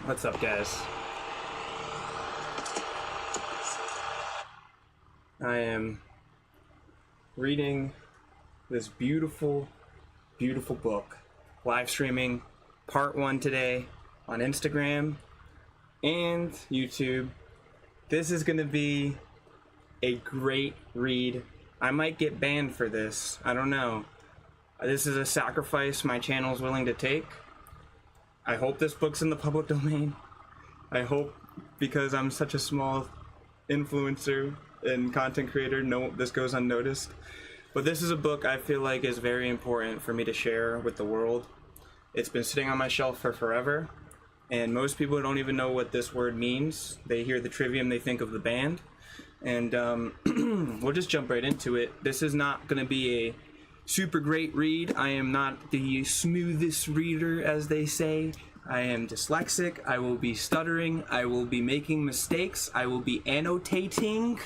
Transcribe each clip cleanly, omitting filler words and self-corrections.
What's up, guys? I am reading this beautiful, beautiful book, live streaming part 1 today on Instagram and YouTube. This is going to be a great read. I might get banned for this. I don't know. This is a sacrifice my channel is willing to take. I hope this book's in the public domain. I hope, because I'm such a small influencer and content creator, no, this goes unnoticed. But this is a book I feel like is very important for me to share with the world. It's been sitting on my shelf for forever, and most people don't even know what this word means. They hear the Trivium, they think of the band. And we'll just jump right into it. This is not going to be a super great read. I am not the smoothest reader, as they say. I am dyslexic. I will be stuttering. I will be making mistakes. I will be annotating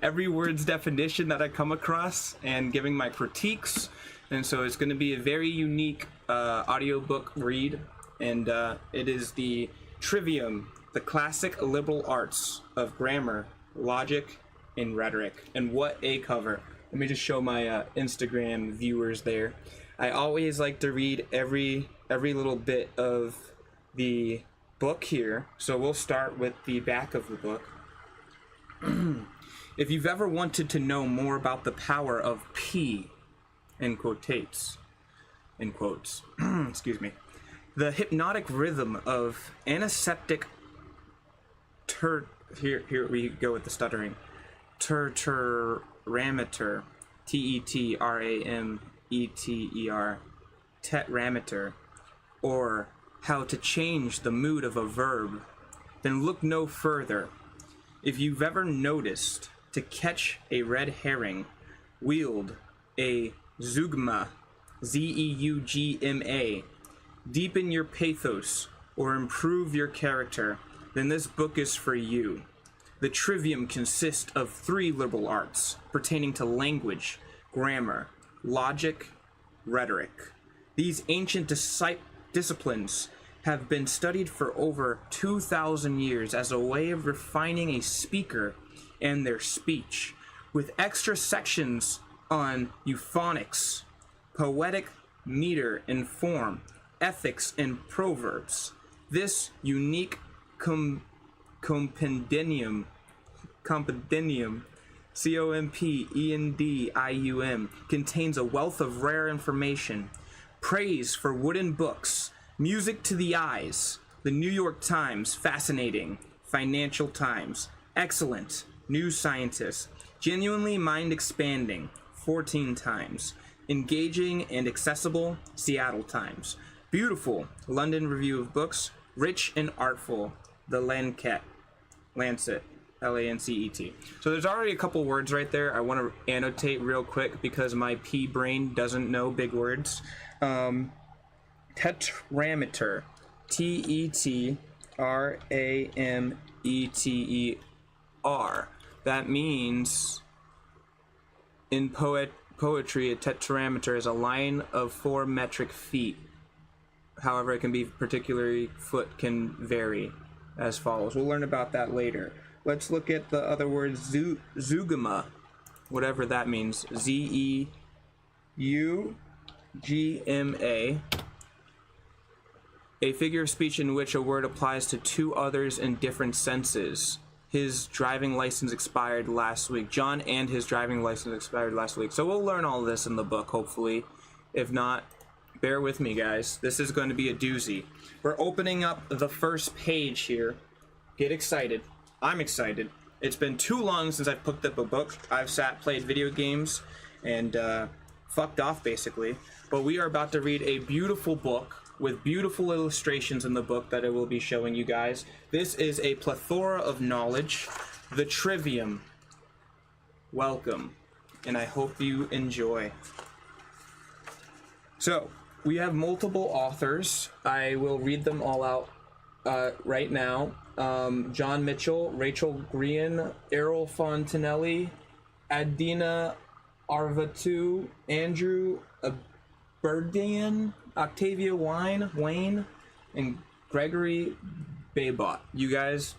every word's definition that I come across and giving my critiques. And so it's going to be a very unique audiobook read. And it is the Trivium, the classic liberal arts of grammar, logic, and rhetoric. And what a cover. Let me just show my Instagram viewers there. I always like to read every little bit of the book here. So we'll start with the back of the book. If you've ever wanted to know more about the power of P, in quotes, excuse me, the hypnotic rhythm of antiseptic here we go with the stuttering, tetrameter, T-E-T-R-A-M-E-T-E-R, tetrameter, or how to change the mood of a verb, then look no further. If you've ever noticed to catch a red herring, wield a zeugma, Z-E-U-G-M-A, deepen your pathos, or improve your character, then this book is for you. The Trivium consists of 3 liberal arts pertaining to language, grammar, logic, rhetoric. These ancient disciplines have been studied for over 2,000 years as a way of refining a speaker and their speech, with extra sections on euphonics, poetic meter and form, ethics and proverbs. This unique compendium, C-O-M-P-E-N-D-I-U-M, contains a wealth of rare information, praise for wooden books, music to the eyes, the New York Times, fascinating, Financial Times, excellent, New Scientist, genuinely mind-expanding, 14 Times, engaging and accessible, Seattle Times, beautiful, London Review of Books, rich and artful, the Lancet, L-A-N-C-E-T. So there's already a couple words right there I want to annotate real quick because my P brain doesn't know big words. Tetrameter, T-E-T-R-A-M-E-T-E-R. That means, in poetry, a tetrameter is a line of 4 metric feet. However, it can be particularly, foot can vary as follows. We'll learn about that later. Let's look at the other word, zeugma, whatever that means. Z-E-U-G-M-A. A figure of speech in which a word applies to 2 others in different senses. His driving license expired last week. John and his driving license expired last week. So we'll learn all this in the book, hopefully. If not, bear with me, guys. This is going to be a doozy. We're opening up the first page here. Get excited. I'm excited. It's been too long since I've picked up a book. I've played video games, and fucked off, basically. But we are about to read a beautiful book with beautiful illustrations in the book that I will be showing you guys. This is a plethora of knowledge. The Trivium. Welcome. And I hope you enjoy. So, we have multiple authors. I will read them all out right now. John Mitchell, Rachel Grenon, Earl Fontainelle, Adina, Arvatu, Andrew Aberdein, Octavia Wynne, and Gregory Beabout. You guys,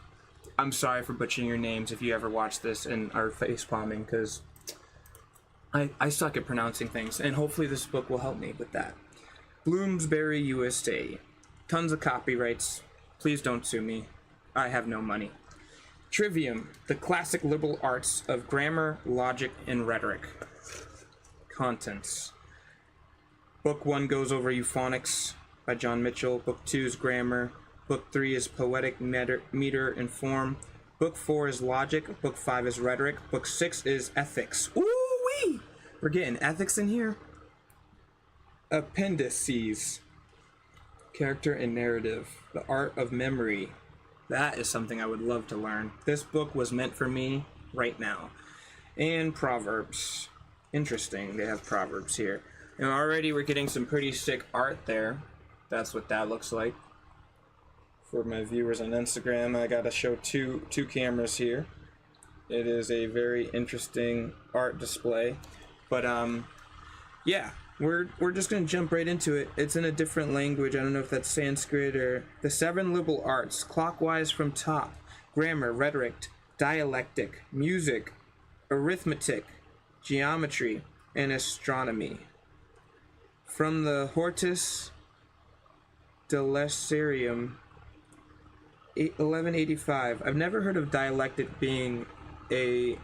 I'm sorry for butchering your names if you ever watch this and are facepalming, because I suck at pronouncing things, and hopefully this book will help me with that. Bloomsbury, USA. Tons of copyrights. Please don't sue me. I have no money. Trivium, the classic liberal arts of grammar, logic, and rhetoric. Contents. Book 1 goes over euphonics by John Mitchell. Book 2 is grammar. Book 3 is poetic meter and form. Book 4 is logic. Book 5 is rhetoric. Book 6 is ethics. Ooh-wee! We're getting ethics in here. Appendices. Character and narrative. The art of memory. That is something I would love to learn. This book was meant for me right now. And proverbs. Interesting, they have proverbs here. And already we're getting some pretty sick art there. That's what that looks like. For my viewers on Instagram, I gotta show two cameras here. It is a very interesting art display. But yeah, we're just gonna jump right into it. It's in a different language. I don't know if that's Sanskrit or the 7 liberal arts, clockwise from top: grammar, rhetoric, dialectic, music, arithmetic, geometry, and astronomy. From the Hortus Delesarium, 1185. I've never heard of dialectic being a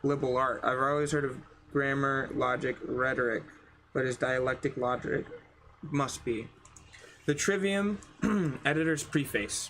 liberal art. I've always heard of grammar, logic, rhetoric, but is dialectic logic? Must be. The Trivium, editor's preface.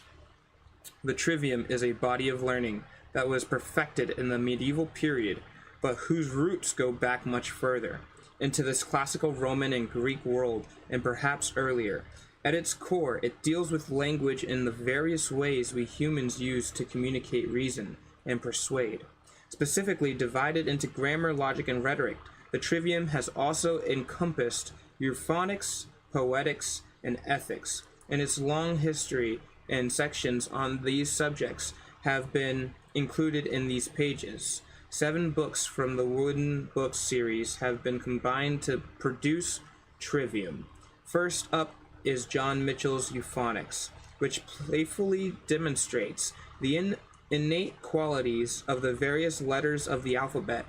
The Trivium is a body of learning that was perfected in the medieval period, but whose roots go back much further, into this classical Roman and Greek world, and perhaps earlier. At its core, it deals with language in the various ways we humans use to communicate, reason, and persuade. Specifically divided into grammar, logic, and rhetoric, the Trivium has also encompassed euphonics, poetics, and ethics, and its long history and sections on these subjects have been included in these pages. 7 books from the Wooden Books series have been combined to produce Trivium. First up is John Mitchell's Euphonics, which playfully demonstrates the innate qualities of the various letters of the alphabet.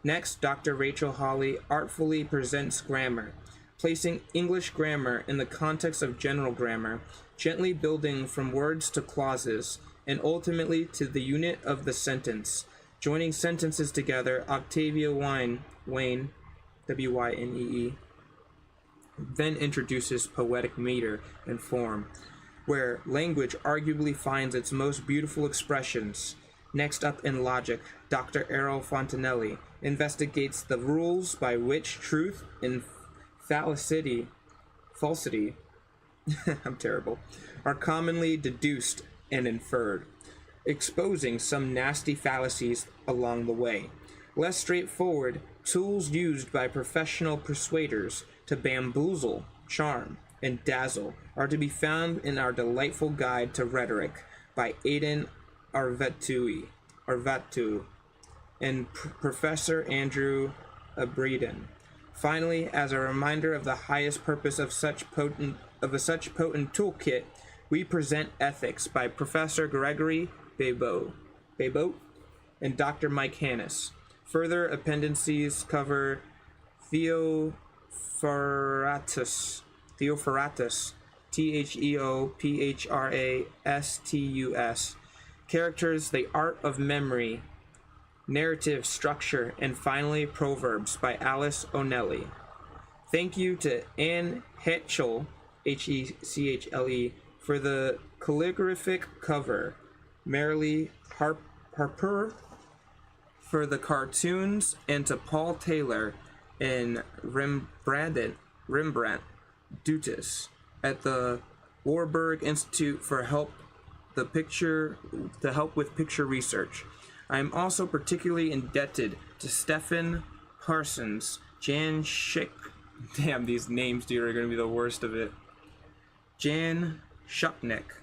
Next, Dr. Rachel Hawley artfully presents grammar, placing English grammar in the context of general grammar, gently building from words to clauses, and ultimately to the unit of the sentence. Joining sentences together, Octavia Wynne, W-Y-N-E-E, then introduces poetic meter and form, where language arguably finds its most beautiful expressions. Next up in logic, Dr. Earl Fontainelle investigates the rules by which truth and falsity, I'm terrible, are commonly deduced and inferred, exposing some nasty fallacies along the way. Less straightforward, tools used by professional persuaders to bamboozle, charm, and dazzle are to be found in our delightful guide to rhetoric by Arvatu and Professor Andrew Aberdein. Finally, as a reminder of the highest purpose of such potent toolkit, we present Ethics by Professor Gregory Beabout and Dr. Mike Hannis. Further appendices cover Theophoratus, Theophoratus, characters, the art of memory, narrative structure, and finally Proverbs by Alice O'Neill. Thank you to Anne Hetchel, Hechle, for the calligraphic cover, Marilee Harper for the cartoons, and to Paul Taylor and Rembrandt Dutis at the Warburg Institute for help with picture research. I am also particularly indebted to Stephen Parsons, Jan Schick, damn, these names, dude, are going to be the worst of it, Jan Schucknick,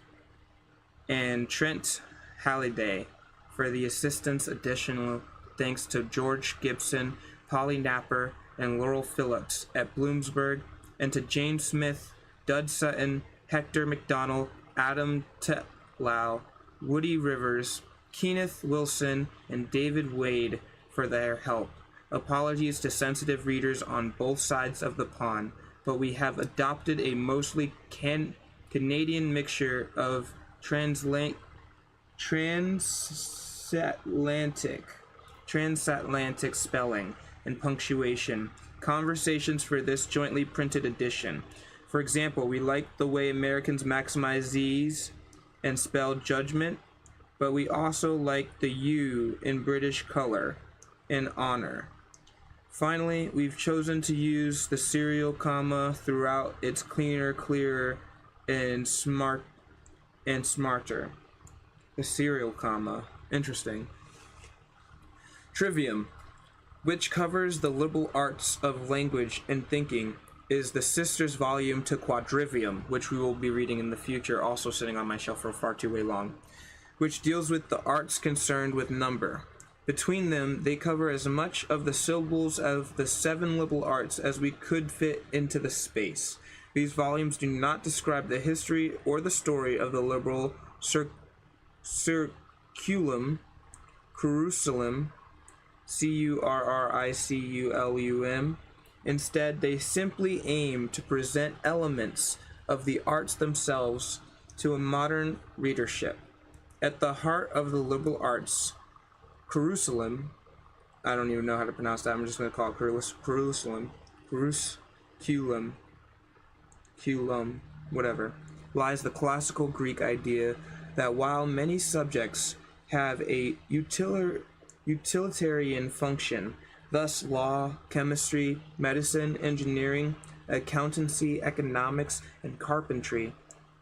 and Trent Halliday for the assistance. Additional thanks to George Gibson, Polly Napper, and Laurel Phillips at Bloomsbury and to James Smith, Dud Sutton, Hector MacDonald, Adam Tetlow, Woody Rivers, Kenneth Wilson, and David Wade for their help. Apologies to sensitive readers on both sides of the pond, but we have adopted a mostly Canadian mixture of transatlantic spelling and punctuation conversations for this jointly printed edition. For example, we like the way Americans maximize Z's and spell judgment, but we also like the U in British color and honor. Finally, we've chosen to use the serial comma throughout. It's cleaner, clearer, and smarter. The serial comma. Interesting. Trivium, which covers the liberal arts of language and thinking, is the sister's volume to Quadrivium, which we will be reading in the future, also sitting on my shelf for far too long, which deals with the arts concerned with number. Between them, they cover as much of the syllables of the 7 liberal arts as we could fit into the space. These volumes do not describe the history or the story of the liberal curriculum, curriculum. Instead, they simply aim to present elements of the arts themselves to a modern readership. At the heart of the liberal arts, curriculum, I don't even know how to pronounce that, I'm just going to call it curriculum, whatever, lies the classical Greek idea that while many subjects have a utilitarian function, thus law, chemistry, medicine, engineering, accountancy, economics, and carpentry,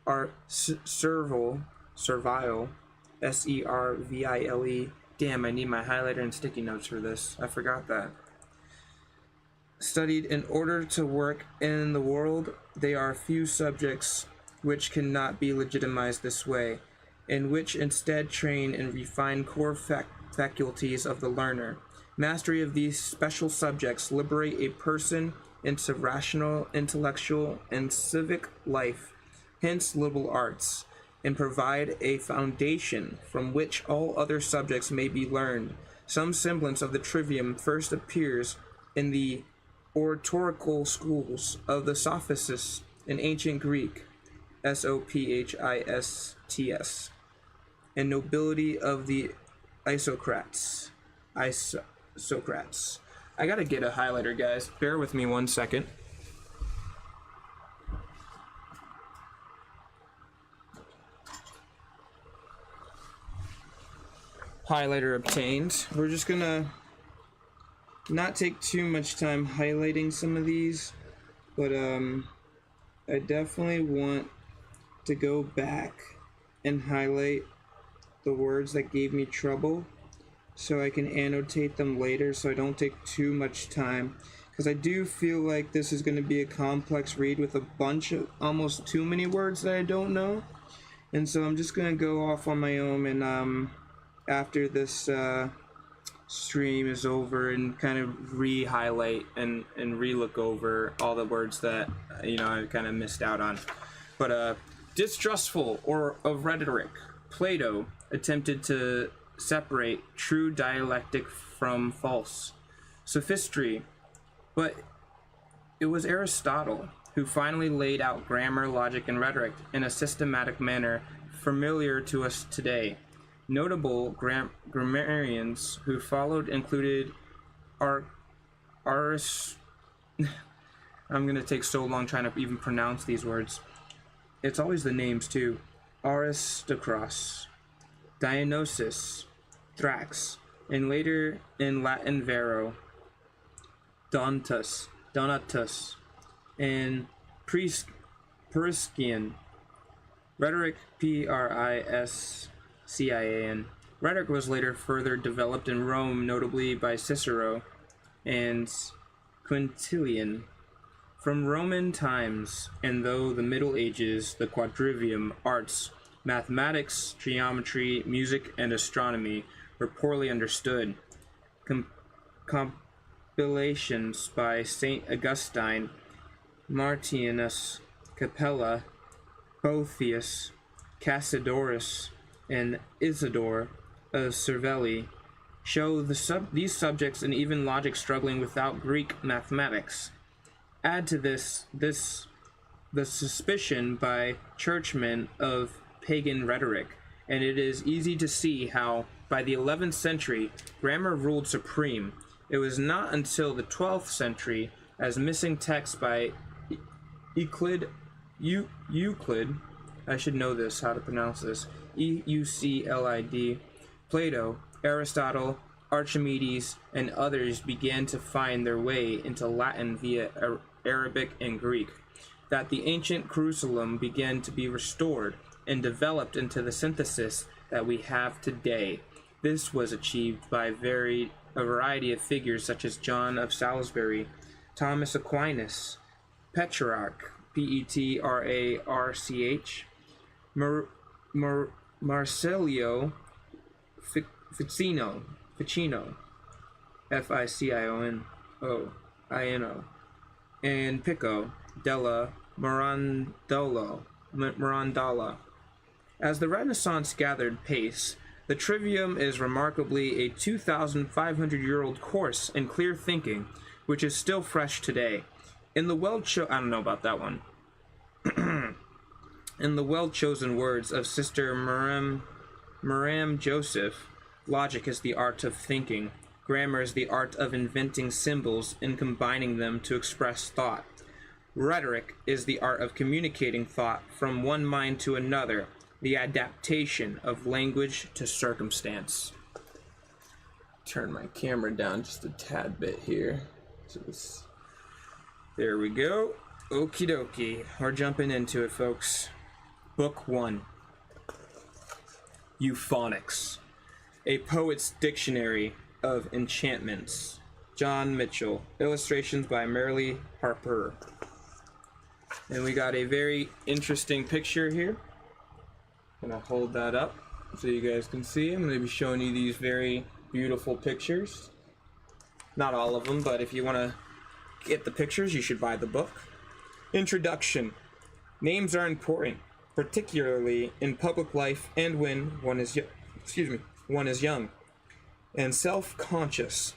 are servile, servile. Damn, I need my highlighter and sticky notes for this. I forgot that. Studied in order to work in the world, they are few subjects which cannot be legitimized this way, and which instead train and refine core faculties of the learner. Mastery of these special subjects liberate a person into rational, intellectual, and civic life, hence liberal arts, and provide a foundation from which all other subjects may be learned. Some semblance of the trivium first appears in the oratorical schools of the Sophists in ancient Greek, Sophists, and nobility of the Isocrats. I gotta get a highlighter, guys. Bear with me 1 second. Highlighter obtained. We're just gonna not take too much time highlighting some of these, but I definitely want to go back and highlight the words that gave me trouble so I can annotate them later so I don't take too much time, because I do feel like this is going to be a complex read with a bunch of almost too many words that I don't know, and so I'm just going to go off on my own and after this stream is over and kind of re-highlight and re-look over all the words that I kind of missed out on. But distrustful or of rhetoric, Plato attempted to separate true dialectic from false sophistry, but it was Aristotle who finally laid out grammar, logic, and rhetoric in a systematic manner familiar to us today. Notable grammarians who followed included I'm going to take so long trying to even pronounce these words. It's always the names too. Aristocrates, Dionysius, Thrax, and later in Latin Varro, Donatus, and Priscian. Rhetoric, Priscian. Rhetoric was later further developed in Rome, notably by Cicero and Quintilian. From Roman times, and though the Middle Ages, the quadrivium arts, mathematics, geometry, music, and astronomy were poorly understood. Compilations by St. Augustine Martianus, Capella, Boethius, Cassiodorus, and Isidore of Cervelli show these subjects and even logic struggling without Greek mathematics. Add to this the suspicion by churchmen of pagan rhetoric, and it is easy to see how, by the 11th century, grammar ruled supreme. It was not until the 12th century, as missing texts by Euclid, I should know this, how to pronounce this, Euclid, Plato, Aristotle, Archimedes, and others began to find their way into Latin via Arabic and Greek, that the ancient curriculum began to be restored and developed into the synthesis that we have today. This was achieved by a variety of figures such as John of Salisbury, Thomas Aquinas, Petrarch, Petrarch, Marsilio Ficino, Ficino, and Pico della Mirandola. As the Renaissance gathered pace, the Trivium is remarkably a 2,500-year-old course in clear thinking, which is still fresh today. In the I don't know about that one. In the well-chosen words of Sister Maram Joseph, logic is the art of thinking. Grammar is the art of inventing symbols and combining them to express thought. Rhetoric is the art of communicating thought from one mind to another, the adaptation of language to circumstance. Turn my camera down just a tad bit here. There we go. Okie dokie. We're jumping into it, folks. Book 1. Euphonics. A Poet's Dictionary of Enchantments. John Mitchell. Illustrations by Merrily Harper. And we got a very interesting picture here. I'm gonna hold that up so you guys can see. I'm gonna be showing you these very beautiful pictures. Not all of them, but if you want to get the pictures, you should buy the book. Introduction. Names are important, particularly in public life and when one is young and self-conscious.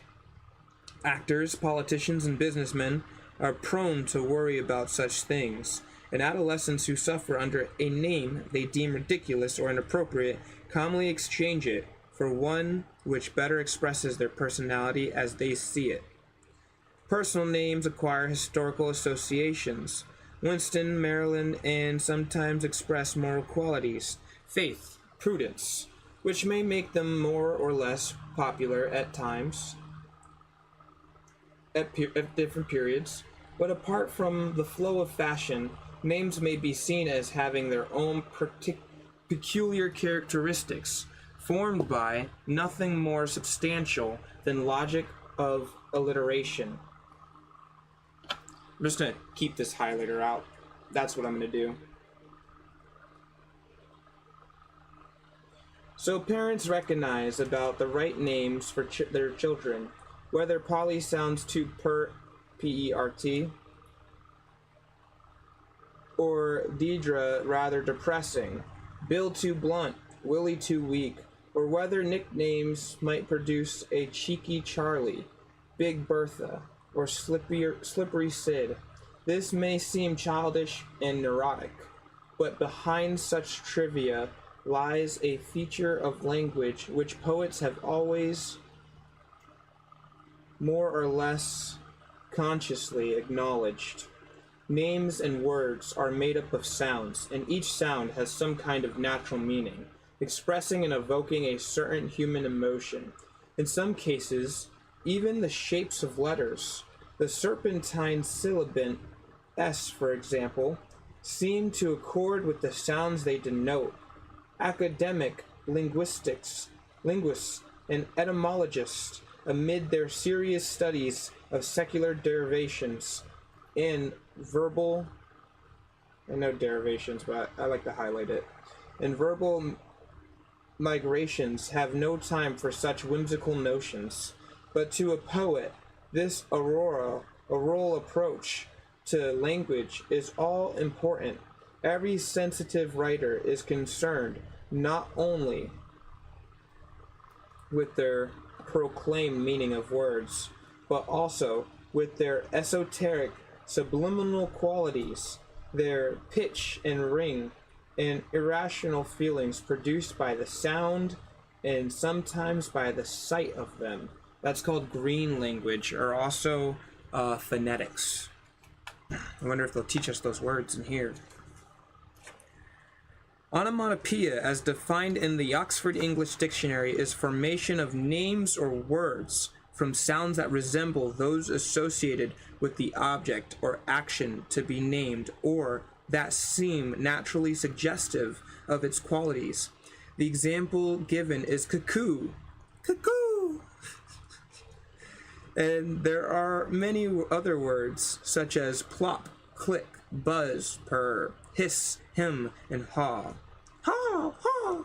Actors, politicians, and businessmen are prone to worry about such things, and adolescents who suffer under a name they deem ridiculous or inappropriate commonly exchange it for one which better expresses their personality as they see it. Personal names acquire historical associations. Winston, Maryland, and sometimes express moral qualities, faith, prudence, which may make them more or less popular at times, at different periods. But apart from the flow of fashion, names may be seen as having their own peculiar characteristics, formed by nothing more substantial than logic of alliteration. I'm just going to keep this highlighter out. That's what I'm going to do. So parents recognize about the right names for their children, whether Polly sounds too pert, P-E-R-T, or Deidre rather depressing, Bill too blunt, Willie too weak, or whether nicknames might produce a cheeky Charlie, Big Bertha, or Slippery Sid. This may seem childish and neurotic, but behind such trivia lies a feature of language which poets have always more or less consciously acknowledged. Names and words are made up of sounds, and each sound has some kind of natural meaning, expressing and evoking a certain human emotion. In some cases, even the shapes of letters, the serpentine sibilant S, for example, seem to accord with the sounds they denote. Academic linguists and etymologists, amid their serious studies of secular derivations and verbal, I know derivations, but I like to highlight it, and verbal migrations, have no time for such whimsical notions. But to a poet, this auroral approach to language is all important. Every sensitive writer is concerned not only with their proclaimed meaning of words, but also with their esoteric subliminal qualities, their pitch and ring, and irrational feelings produced by the sound and sometimes by the sight of them. That's called green language, or also phonetics. I wonder if they'll teach us those words in here. Onomatopoeia, as defined in the Oxford English Dictionary, is formation of names or words from sounds that resemble those associated with the object or action to be named, or that seem naturally suggestive of its qualities. The example given is cuckoo. Cuckoo! And there are many other words, such as plop, click, buzz, purr, hiss, hem, and haw. Haw, haw!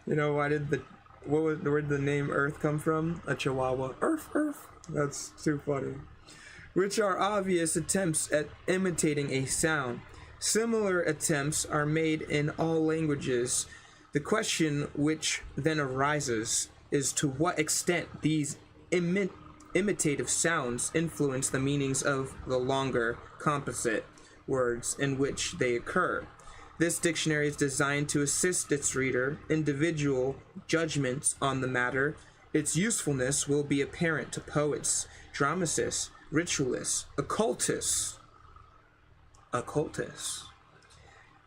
You know, where did the name Earth come from? A chihuahua. Earth, Earth. That's too funny. Which are obvious attempts at imitating a sound. Similar attempts are made in all languages. The question which then arises is to what extent these imitative sounds influence the meanings of the longer composite words in which they occur. This dictionary is designed to assist its reader individual judgments on the matter. Its usefulness will be apparent to poets, dramatists, ritualists, occultists,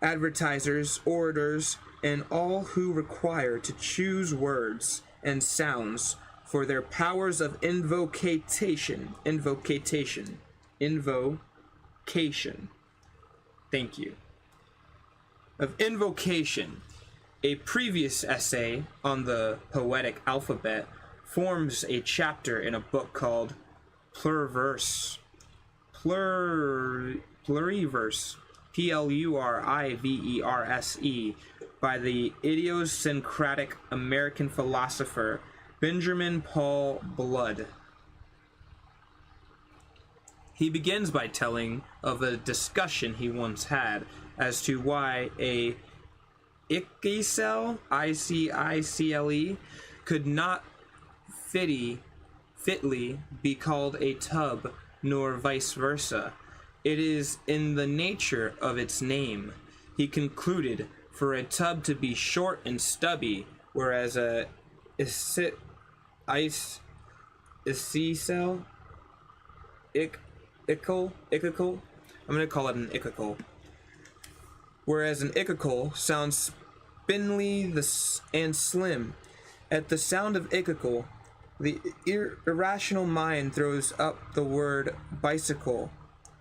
advertisers, orators, and all who require to choose words and sounds for their powers of invocation. Thank you. Of invocation. A previous essay on the poetic alphabet forms a chapter in a book called Pluriverse, Pluriverse, by the idiosyncratic American philosopher Benjamin Paul Blood. He begins by telling of a discussion he once had as to why a icisle, I-C-I-C-L-E, could not fitly be called a tub, nor vice versa. It is in the nature of its name. He concluded, for a tub to be short and stubby, whereas a icisle, ical, I'm going to call it an icacle. Whereas an icacle sounds spindly and slim. At the sound of icacle, the irrational mind throws up the word bicycle.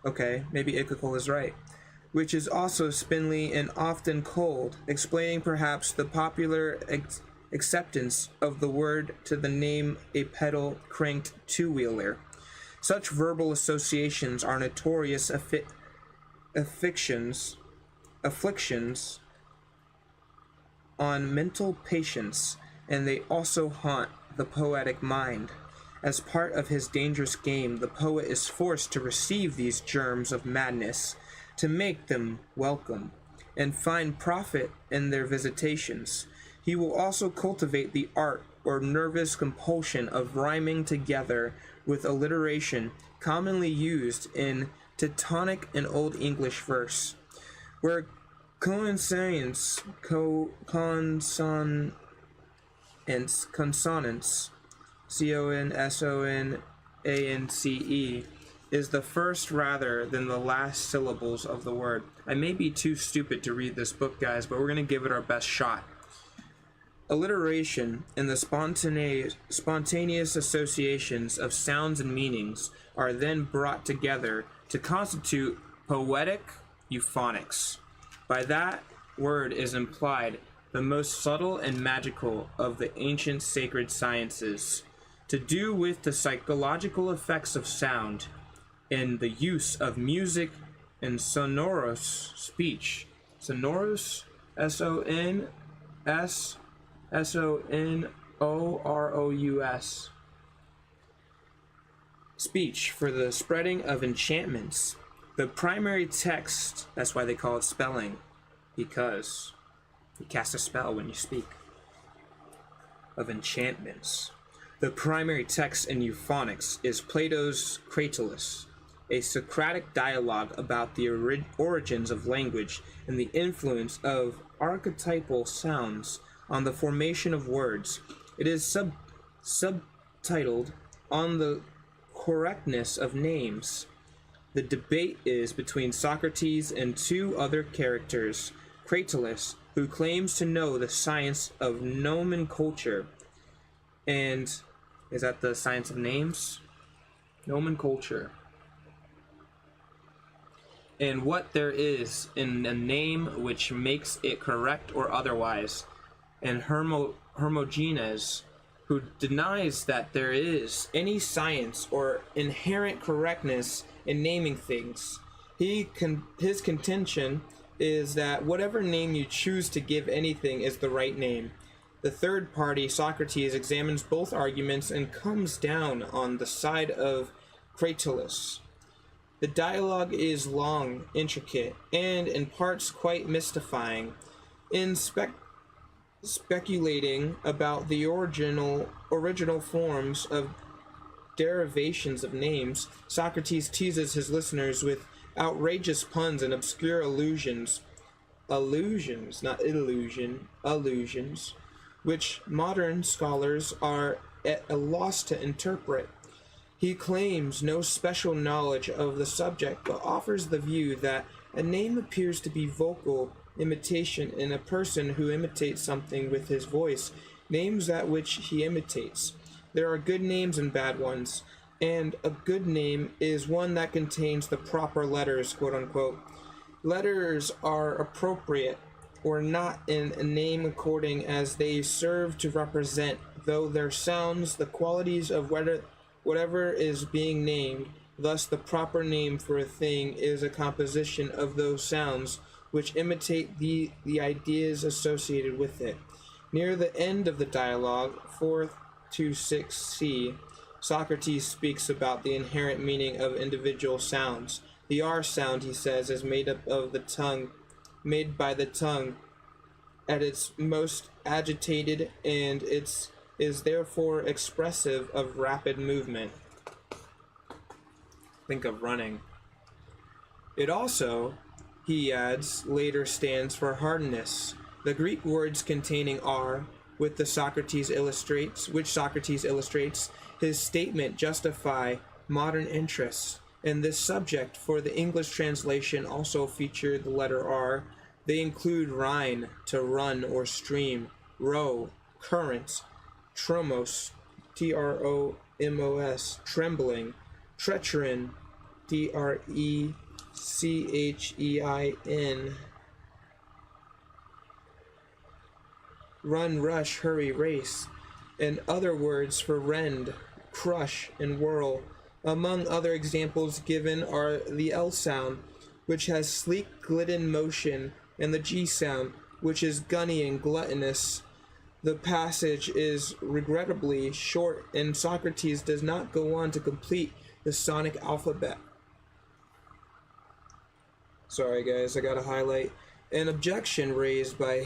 Okay, maybe icacle is right. Which is also spindly and often cold, explaining perhaps the popular acceptance of the word to the name a pedal-cranked two-wheeler. Such verbal associations are notorious afflictions on mental patients, and they also haunt the poetic mind. As part of his dangerous game, the poet is forced to receive these germs of madness, to make them welcome, and find profit in their visitations. He will also cultivate the art or nervous compulsion of rhyming together with alliteration, commonly used in Teutonic and Old English verse, where consonants, consonance, is the first rather than the last syllables of the word. I may be too stupid to read this book, guys, but we're going to give it our best shot. Alliteration and the spontaneous associations of sounds and meanings are then brought together to constitute poetic euphonics. By that word is implied the most subtle and magical of the ancient sacred sciences, to do with the psychological effects of sound in the use of music and sonorous speech. Sonorous, S-O-N-O-R-O-U-S. speech for the spreading of enchantments. The primary text, that's why they call it spelling, because you cast a spell when you speak of enchantments. The primary text in euphonics is Plato's Cratylus, a Socratic dialogue about the origins of language and the influence of archetypal sounds on the formation of words. It is subtitled On the Correctness of Names. The debate is between Socrates and two other characters, Cratylus, who claims to know the science of nomenclature, and is that the science of names? Nomenclature. And what there is in a name which makes it correct or otherwise. And Hermogenes, who denies that there is any science or inherent correctness in naming things. His contention is that whatever name you choose to give anything is the right name. The third party, Socrates, examines both arguments and comes down on the side of Cratylus. The dialogue is long, intricate, and in parts quite mystifying. In speculating about the original forms of derivations of names, Socrates teases his listeners with outrageous puns and obscure allusions, which modern scholars are at a loss to interpret. He claims no special knowledge of the subject, but offers the view that a name appears to be vocal imitation in a person who imitates something with his voice, names that which he imitates. There are good names and bad ones, and a good name is one that contains the proper letters, quote unquote. Letters are appropriate or not in a name according as they serve to represent, though their sounds, the qualities of whatever is being named. Thus the proper name for a thing is a composition of those sounds which imitate the ideas associated with it. Near the end of the dialogue, 4 to 6c, Socrates speaks about the inherent meaning of individual sounds. The R sound, he says, is made up of the tongue, made by the tongue at its most agitated, and is therefore expressive of rapid movement. Think of running. It also, he adds, later stands for hardness. The Greek words containing R, which Socrates illustrates, his statement justify modern interests. In this subject, for the English translation also feature the letter R. They include Rhine, to run or stream, row, current, tromos, Tromos, trembling, trecherin, Drechein, run, rush, hurry, race, and other words for rend, crush, and whirl. Among other examples given are the L sound, which has sleek, glidden motion, and the G sound, which is gunny and gluttonous. The passage is regrettably short, and Socrates does not go on to complete the sonic alphabet. Sorry guys, I gotta highlight. An objection raised by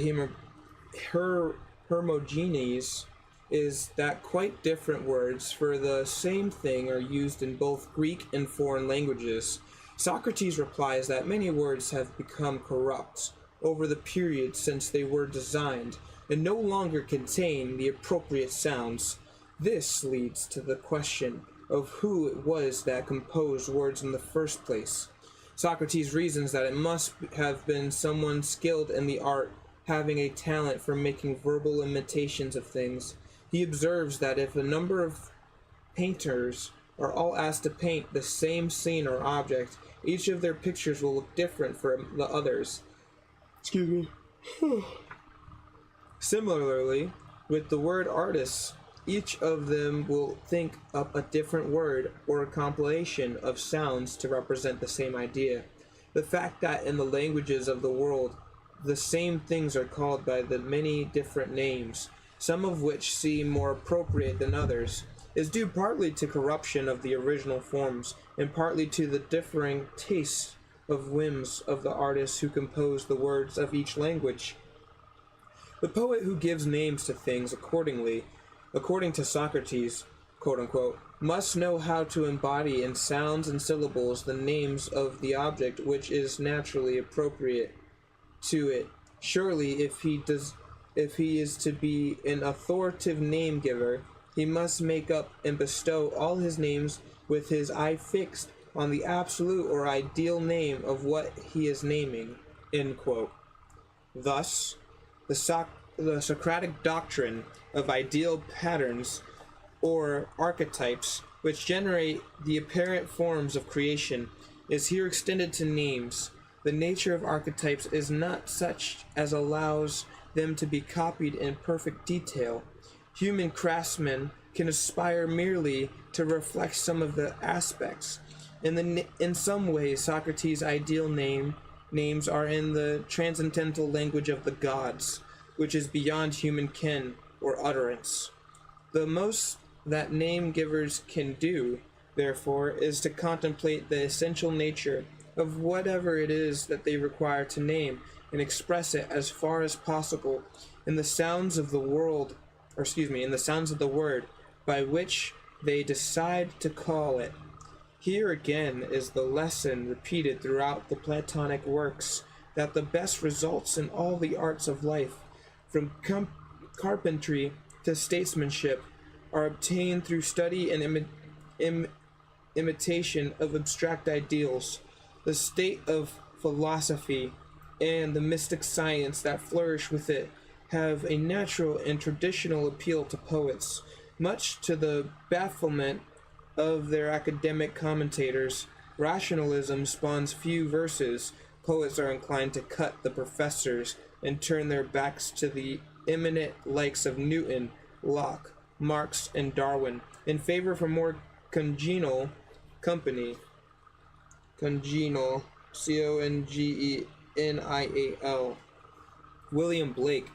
Hermogenes is that quite different words for the same thing are used in both Greek and foreign languages. Socrates replies that many words have become corrupt over the period since they were designed and no longer contain the appropriate sounds. This leads to the question of who it was that composed words in the first place. Socrates reasons that it must have been someone skilled in the art, having a talent for making verbal imitations of things. He observes that if a number of painters are all asked to paint the same scene or object, each of their pictures will look different from the others. Excuse me. Similarly, with the word artists, each of them will think up a different word or a compilation of sounds to represent the same idea. The fact that in the languages of the world, the same things are called by the many different names, some of which seem more appropriate than others, is due partly to corruption of the original forms, and partly to the differing tastes of whims of the artists who compose the words of each language. The poet who gives names to things according to Socrates, quote unquote, must know how to embody in sounds and syllables the names of the object which is naturally appropriate to it. Surely, if he is to be an authoritative name giver, he must make up and bestow all his names with his eye fixed on the absolute or ideal name of what he is naming. End quote. Thus, the Socratic doctrine of ideal patterns or archetypes, which generate the apparent forms of creation, is here extended to names. The nature of archetypes is not such as allows them to be copied in perfect detail. Human craftsmen can aspire merely to reflect some of the aspects. In some ways, Socrates' ideal names are in the transcendental language of the gods, which is beyond human ken or utterance. The most that name givers can do, therefore, is to contemplate the essential nature of whatever it is that they require to name, and express it as far as possible in the sounds of the word by which they decide to call it. Here again is the lesson repeated throughout the Platonic works, that the best results in all the arts of life, from carpentry to statesmanship, are obtained through study and imitation of abstract ideals. The state of philosophy and the mystic science that flourish with it have a natural and traditional appeal to poets, much to the bafflement of their academic commentators. Rationalism spawns few verses. Poets are inclined to cut the professors and turn their backs to the eminent likes of Newton, Locke, Marx, and Darwin, in favor for more congenial company. Congenial, Congenial. William Blake,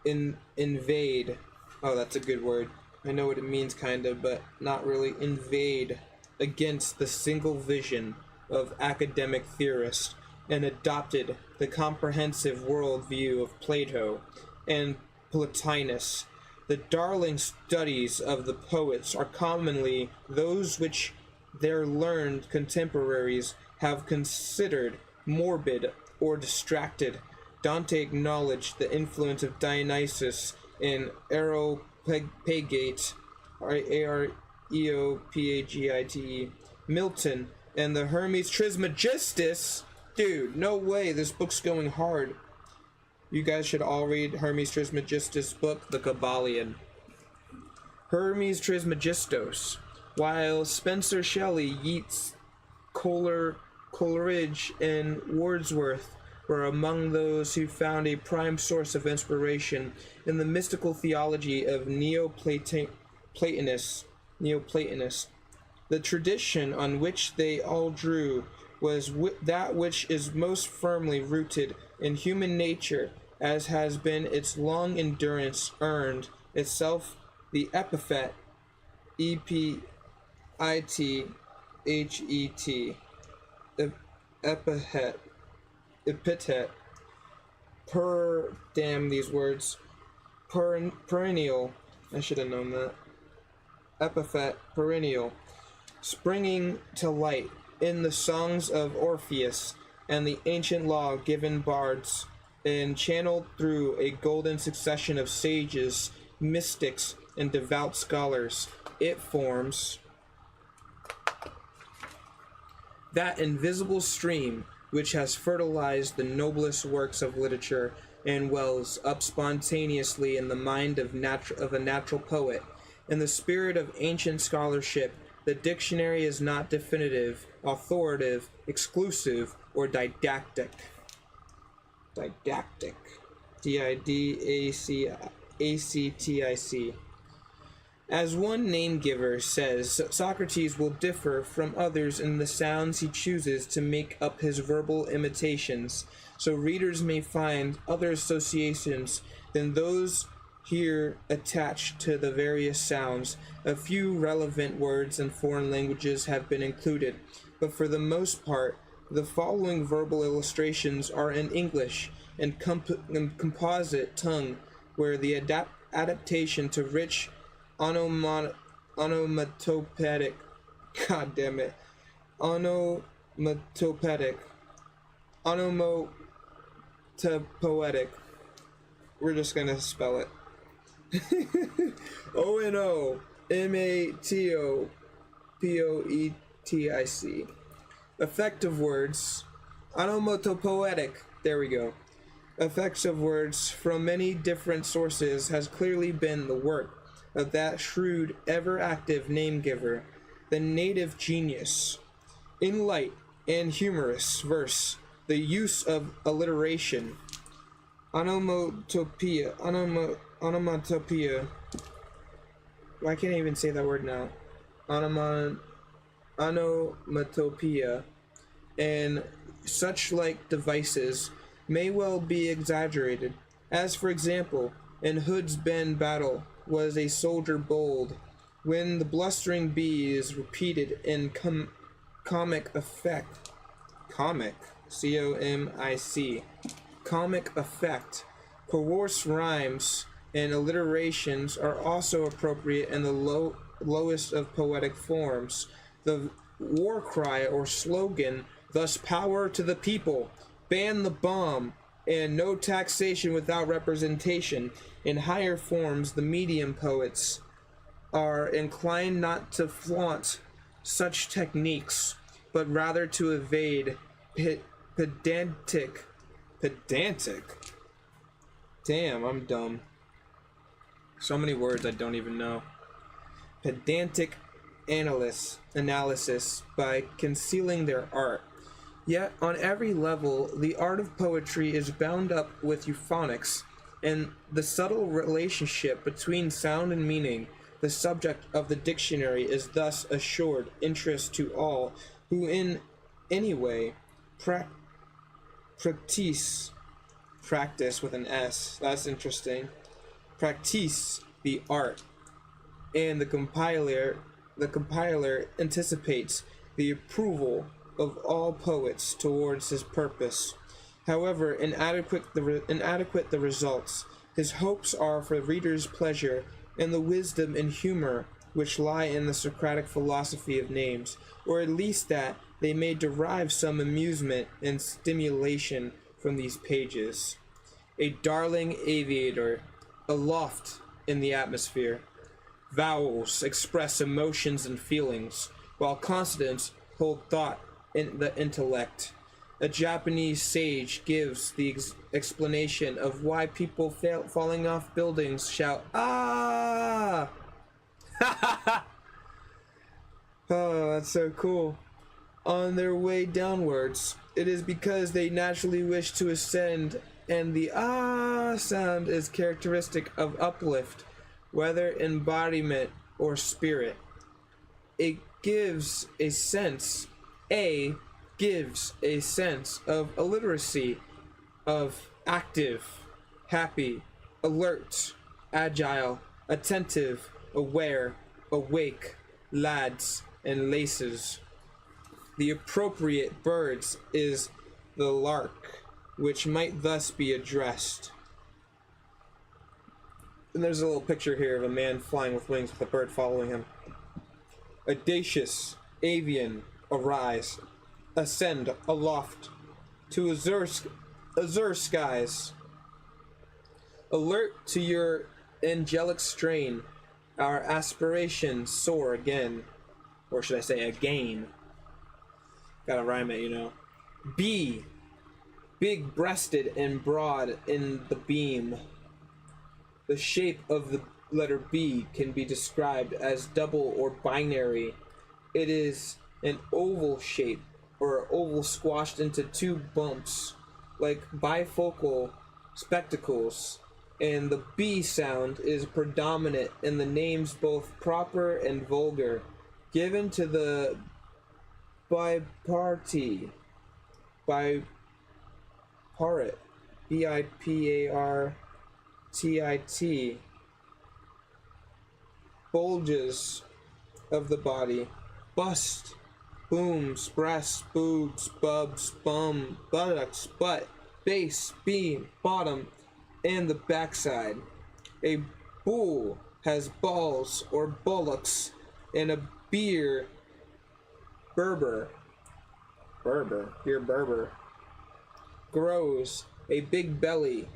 invade. Oh, that's a good word. I know what it means, kind of, but not really. Invade against the single vision of academic theorists, and adopted the comprehensive worldview of Plato and Plotinus. The darling studies of the poets are commonly those which their learned contemporaries have considered morbid or distracted. Dante acknowledged the influence of Dionysus in Areopagite, Areopagite, Milton, and the Hermes Trismegistus. Dude, no way, this book's going hard. You guys should all read Hermes Trismegistus' book, The Kybalion. Hermes Trismegistus. While Spencer Shelley, Yeats, Coleridge, and Wordsworth were among those who found a prime source of inspiration in the mystical theology of Neoplatonists, the tradition on which they all drew was that which is most firmly rooted in human nature, as has been its long endurance earned itself the epithet, epithet, perennial, I should have known that, epithet perennial, springing to light in the songs of Orpheus and the ancient law-given bards, and channeled through a golden succession of sages, mystics, and devout scholars. It forms that invisible stream which has fertilized the noblest works of literature and wells up spontaneously in the mind of a natural poet. In the spirit of ancient scholarship, the dictionary is not definitive, authoritative, exclusive, or didactic. Didactic. D-I-D-A-C-A-C-T-I-C. As one name giver says, Socrates will differ from others in the sounds he chooses to make up his verbal imitations, so readers may find other associations than those here attached to the various sounds. A few relevant words in foreign languages have been included, but for the most part, the following verbal illustrations are in English and composite tongue, where the adaptation to rich onomatopoeic, god damn it, onomatopoeic, we're just gonna spell it. Onomatopoetic. Effective words. Onomatopoetic. There we go. Effects of words from many different sources has clearly been the work of that shrewd, ever-active name-giver, the native genius. In light and humorous verse, the use of alliteration, onomatopoeia. Why can't I even say that word now? Onomatopoeia and such like devices may well be exaggerated, as for example, in Hood's Bend battle was a soldier bold, when the blustering bee is repeated in comic effect. Comic, C-O-M-I-C. Comic effect. Coarse rhymes and alliterations are also appropriate in the lowest of poetic forms. The war cry or slogan, thus power to the people, ban the bomb, and no taxation without representation. In higher forms, the medium poets are inclined not to flaunt such techniques, but rather to evade pedantic. Damn, I'm dumb. So many words I don't even know. Pedantic analysis by concealing their art. Yet, on every level, the art of poetry is bound up with euphonics, and the subtle relationship between sound and meaning. The subject of the dictionary is thus assured interest to all who in any way practice with an S. That's interesting. Practice the art, and the compiler anticipates the approval of all poets towards his purpose. However inadequate the results, his hopes are for readers' pleasure and the wisdom and humor which lie in the Socratic philosophy of names, or at least that they may derive some amusement and stimulation from these pages. A darling aviator, aloft in the atmosphere. Vowels express emotions and feelings, while consonants hold thought in the intellect. A Japanese sage gives the explanation of why people falling off buildings shout, "Ah!" Oh, that's so cool. On their way downwards, it is because they naturally wish to ascend, and the "ah" sound is characteristic of uplift, whether embodiment or spirit. It gives a sense of illiteracy, of active, happy, alert, agile, attentive, aware, awake, lads, and laces. The appropriate birds is the lark, which might thus be addressed. And there's a little picture here of a man flying with wings with a bird following him. Audacious, avian, arise, ascend aloft to azure skies. Alert to your angelic strain, our aspirations soar again. Or should I say again? Gotta rhyme it, you know. B, big-breasted and broad in the beam. The shape of the letter B can be described as double or binary. It is an oval shape, or oval squashed into two bumps, like bifocal spectacles, and the B sound is predominant in the names both proper and vulgar, given to the bipartite, B-I-P-A-R-T-I-T, bulges of the body, bust, booms, breasts, boobs, bubs, bum, buttocks, butt, base, beam, bottom, and the backside. A bull has balls or bullocks, and a beer Berber grows a big belly,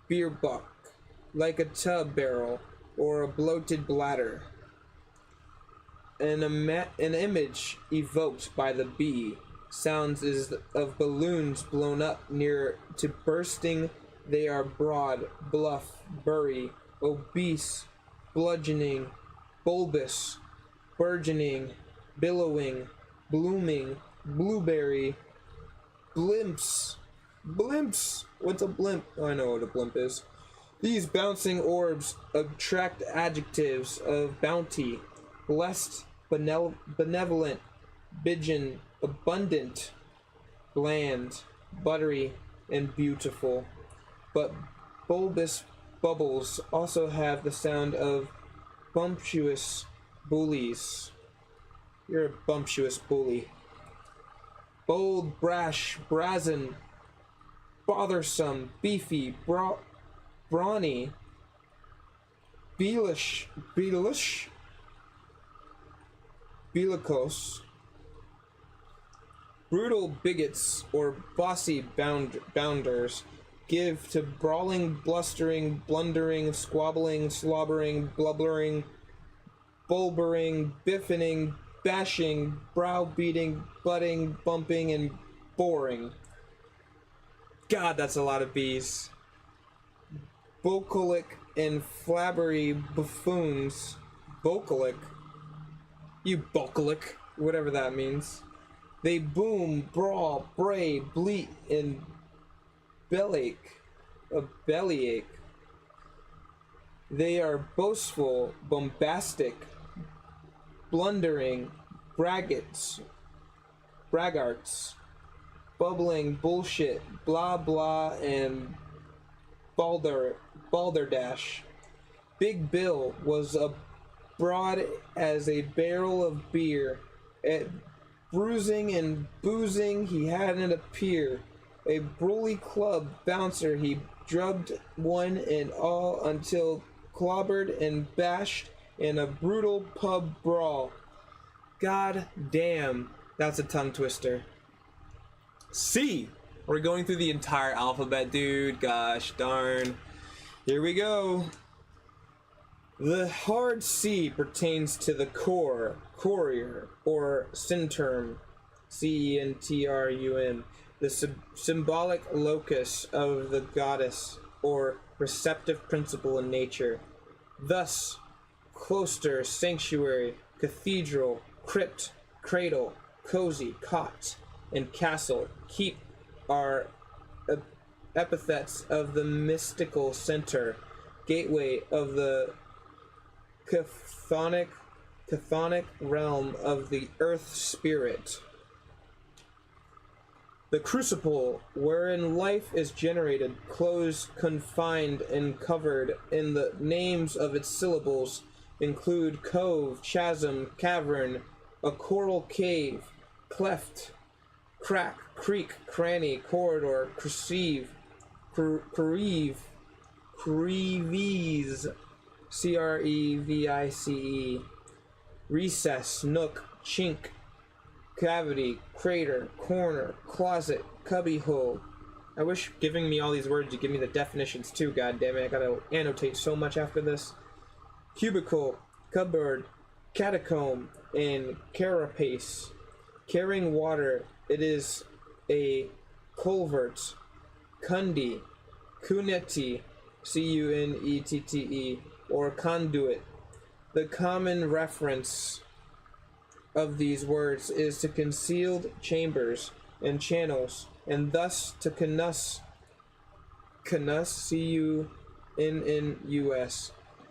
beer buck, like a tub barrel or a bloated bladder. An image evoked by the bee sounds is of balloons blown up near to bursting. They are broad, bluff, burry, obese, bludgeoning, bulbous, burgeoning, billowing, blooming, blueberry, blimps. Blimps! What's a blimp? Oh, I know what a blimp is. These bouncing orbs attract adjectives of bounty, blessed, benevolent, biggin, abundant, bland, buttery, and beautiful. But bulbous bubbles also have the sound of bumptious bullies. You're a bumptious bully. Bold, brash, brazen, bothersome, beefy, brawny, bellicose, brutal bigots or bossy bounders give to brawling, blustering, blundering, squabbling, slobbering, blubbering, bulbering, biffing, bashing, browbeating, butting, bumping, and boring. God, that's a lot of B's. Bucolic and flabbery buffoons. Bucolic? You bucolic, whatever that means. They boom, brawl, bray, bleat, and bellyache. A bellyache. They are boastful, bombastic, blundering, braggarts, bubbling, bullshit, blah blah, and balderdash. Big Bill was broad as a barrel of beer. At bruising and boozing he hadn't a peer. A bully club bouncer, he drubbed one and all until clobbered and bashed in a brutal pub brawl. God damn, that's a tongue twister. C! We're going through the entire alphabet, dude. Gosh darn. Here we go. The hard C pertains to the core, courier, or centrum, centrum, the symbolic locus of the goddess, or receptive principle in nature. Thus, cloister, sanctuary, cathedral, crypt, cradle, cozy, cot, and castle, keep are epithets of the mystical center, gateway of the chthonic realm of the earth spirit. The crucible wherein life is generated, closed, confined, and covered in the names of its syllables include cove, chasm, cavern, a coral cave, cleft, crack, creek, cranny, corridor, crevice, crevice, recess, nook, chink, cavity, crater, corner, closet, cubbyhole. I wish giving me all these words you give me the definitions too, goddammit. I gotta annotate so much after this. Cubicle, cupboard, catacomb, and carapace. Carrying water, it is a culvert. Cundi, cuneti, C-U-N-E-T-T-E, or conduit. The common reference of these words is to concealed chambers and channels, and thus to canus, C-U-N-N-U-S,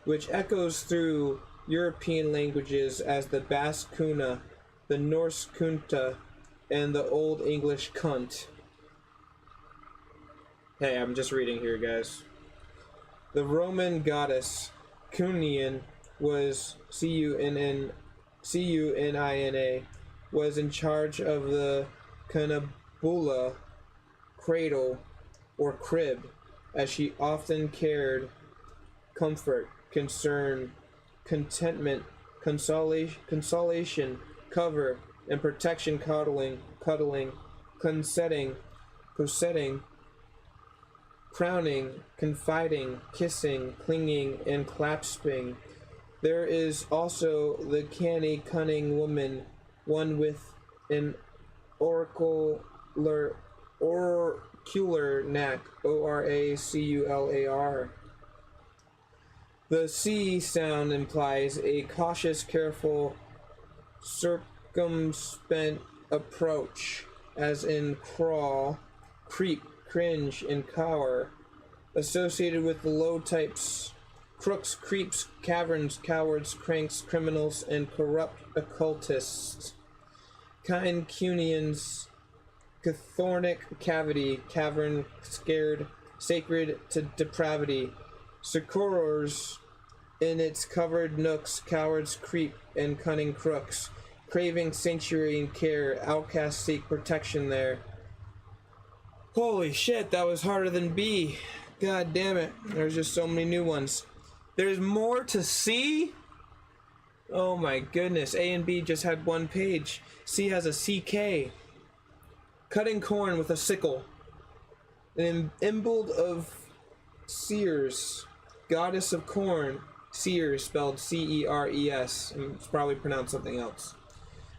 which echoes through European languages as the Basque cuna, the Norse kunta, and the Old English cunt. Hey, I'm just reading here, guys. The Roman goddess Cunian was Cunina was in charge of the Canabula cradle or crib, as she often cared comfort, concern, contentment, consolation, cover, and protection, cuddling, posetting, crowning, confiding, kissing, clinging, and clasping. There is also the canny, cunning woman, one with an oracular knack, oracular. The C sound implies a cautious, careful, circumspect approach, as in crawl, creep, cringe, and cower, associated with the low types crooks, creeps, caverns, cowards, cranks, criminals, and corrupt occultists. Cunians, chthonic cavity, cavern, scared, sacred to depravity. Succourers, in its covered nooks, cowards, creep, and cunning crooks, craving sanctuary and care, outcasts seek protection there. Holy shit, that was harder than B. God damn it. There's just so many new ones. There's more to C? Oh my goodness. A and B just had one page. C has a CK. Cutting corn with a sickle. An emblem of Ceres, goddess of corn. Ceres, spelled Ceres. It's probably pronounced something else.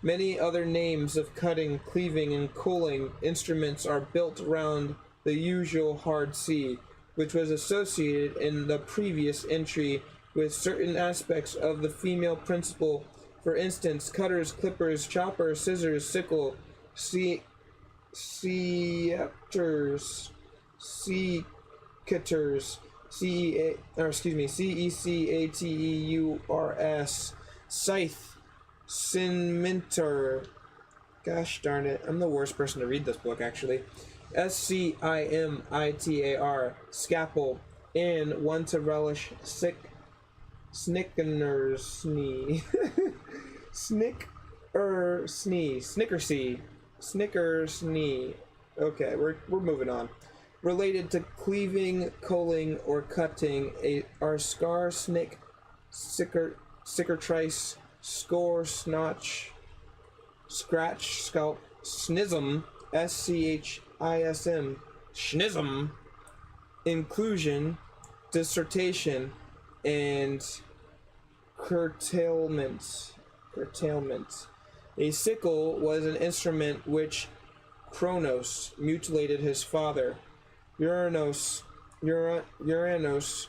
Many other names of cutting, cleaving, and culling instruments are built around the usual hard C, which was associated in the previous entry with certain aspects of the female principle. For instance, cutters, clippers, choppers, scissors, sickle, secateurs, cecateurs, scythe, cimentor. Gosh darn it, I'm the worst person to read this book, actually. Scimitar, scalpel, and one to relish snickersnee. Snickersnee. Okay, we're moving on. Related to cleaving, culling, or cutting, are scar, snick, cicatrice, score, snotch, scratch, scalp, snism, schism, schism, inclusion, dissertation, and curtailment. A sickle was an instrument which Kronos mutilated his father. Uranus, Uranos,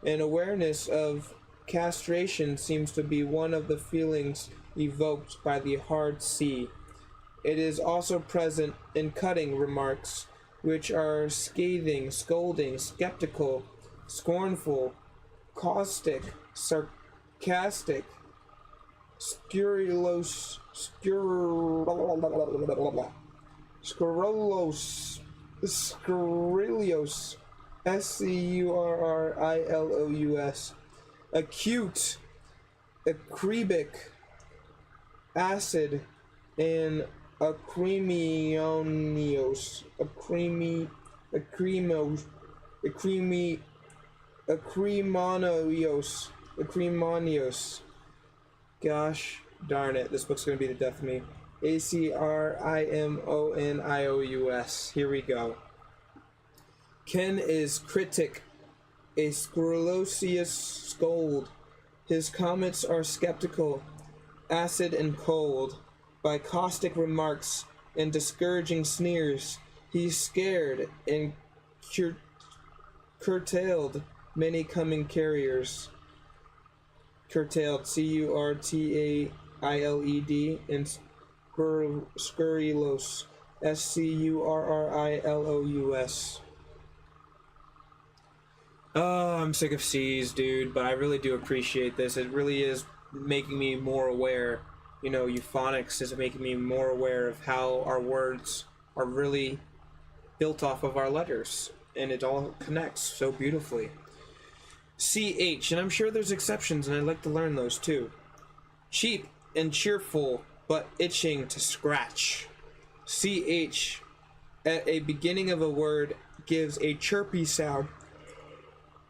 an awareness of castration seems to be one of the feelings evoked by the hard C. It is also present in cutting remarks, which are scathing, scolding, skeptical, scornful, caustic, sarcastic, scurrilous, scurrilous, scurrilous, acute, acribic, acid, and acrimonious, acrimonious. Gosh darn it, this book's gonna be the death of me. Acrimonious. Here we go. Ken is critic, a scrulosius scold. His comments are skeptical, acid and cold. By caustic remarks and discouraging sneers, he's scared and curtailed many coming carriers. Curtailed, curtailed, and scurrilous, scurrilous. Oh, I'm sick of C's, dude, but I really do appreciate this. It really is making me more aware. You know, euphonics is making me more aware of how our words are really built off of our letters, and it all connects so beautifully. CH, and I'm sure there's exceptions, and I'd like to learn those too. Cheap and cheerful, but itching to scratch. CH at a beginning of a word gives a chirpy sound.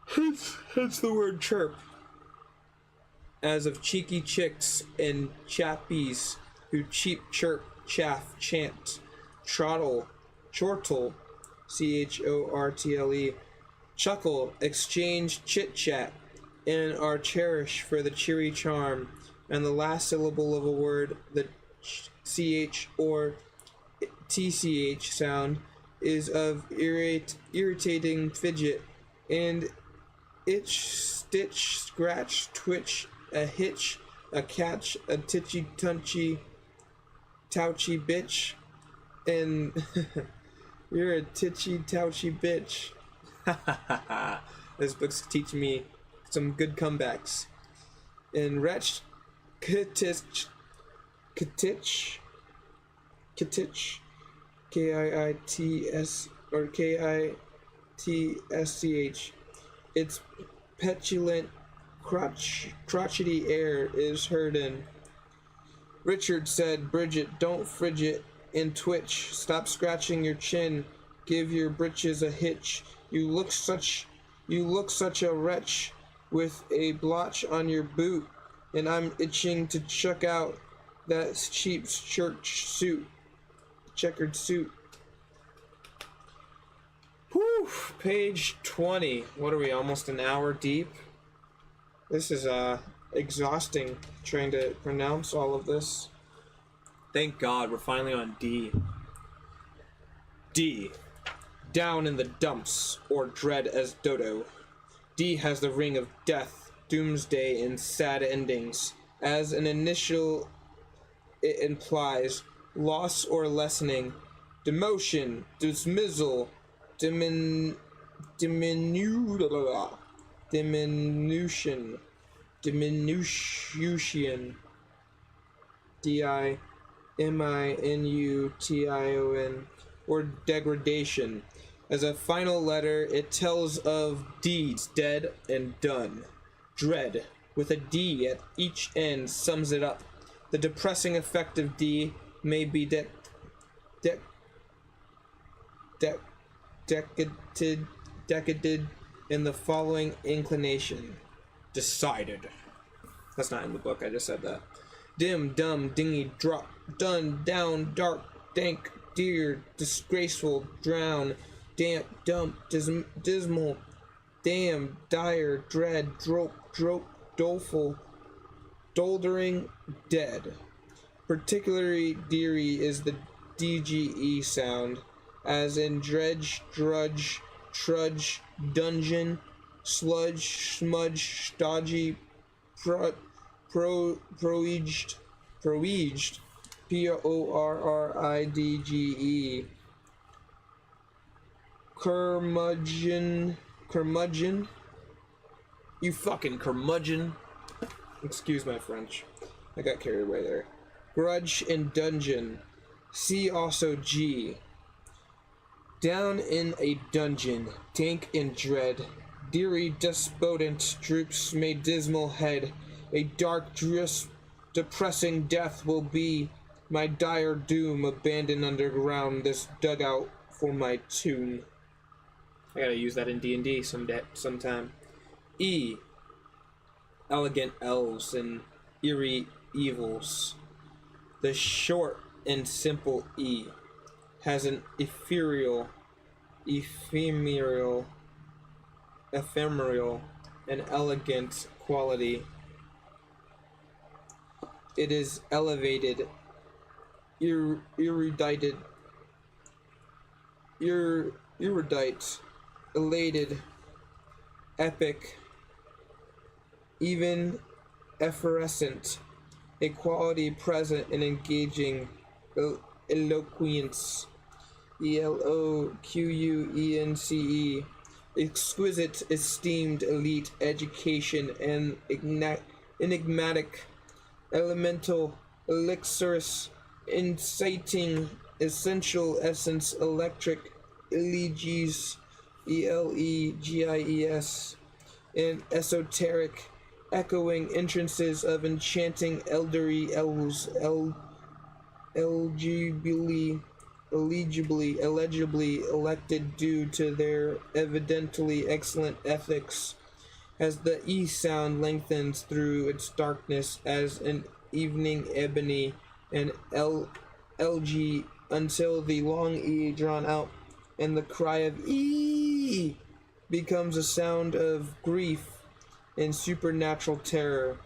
Hence the word chirp. As of cheeky chicks and chappies who cheep, chirp, chaff, chant. Chortle, chortle, chuckle, exchange, chit-chat, and are cherished for the cheery charm, and the last syllable of a word, the ch or tch sound, is of irritating fidget, and itch, stitch, scratch, twitch, a hitch, a catch, a titchy, tunchy, touchy bitch, and you're a titchy, touchy bitch. This book's teaching me some good comebacks. And wretch, kititch, K-I-I-T-S or K-I-T-S-C-H. Its petulant, crotchety air is heard in. Richard said, Bridget, don't fidget and twitch. Stop scratching your chin. Give your breeches a hitch. You look such a wretch with a blotch on your boot, and I'm itching to chuck out that cheap checkered suit. Whew, page 20. What are we, almost an hour deep? This is exhausting trying to pronounce all of this. Thank God we're finally on D. D. Down in the dumps, or dread as dodo. D has the ring of death, doomsday, and sad endings. As an initial, it implies loss or lessening, demotion, dismissal, diminution, D-I-M-I-N-U-T-I-O-N, or degradation. As a final letter, it tells of deeds dead and done. Dread, with a D at each end, sums it up. The depressing effect of D may be decaded in the following inclination. Decided. That's not in the book, I just said that. Dim, dumb, dingy, drop, done, down, dark, dank, dear, disgraceful, drown, damp, dump, dismal, damn, dire, dread, drope, doleful, doldering, dead. Particularly deary is the DGE sound, as in dredge, drudge, trudge, dungeon, sludge, smudge, stodgy, proeged, P-O-R-R-I-D-G-E, curmudgeon, you fucking curmudgeon. Excuse my French, I got carried away there. Grudge and dungeon. See also G. Down in a dungeon, dank and dread, deary despotent droops my dismal head. A dark, depressing death will be my dire doom, abandoned underground this dugout for my tomb. I gotta use that in D&D sometime. E. Elegant elves and eerie evils. The short and simple E has an ephemeral, and elegant quality. It is elevated, erudite, elated, epic, even effervescent, a quality present in engaging eloquence, eloquence, exquisite, esteemed, elite, education, and enigmatic, elemental, elixirous, inciting, essential, essence, electric, elegies, elegies, and esoteric, echoing entrances of enchanting elderly elves, eligibly elected due to their evidently excellent ethics, as the E sound lengthens through its darkness as an evening ebony and LG until the long E drawn out and the cry of E becomes a sound of grief and supernatural terror.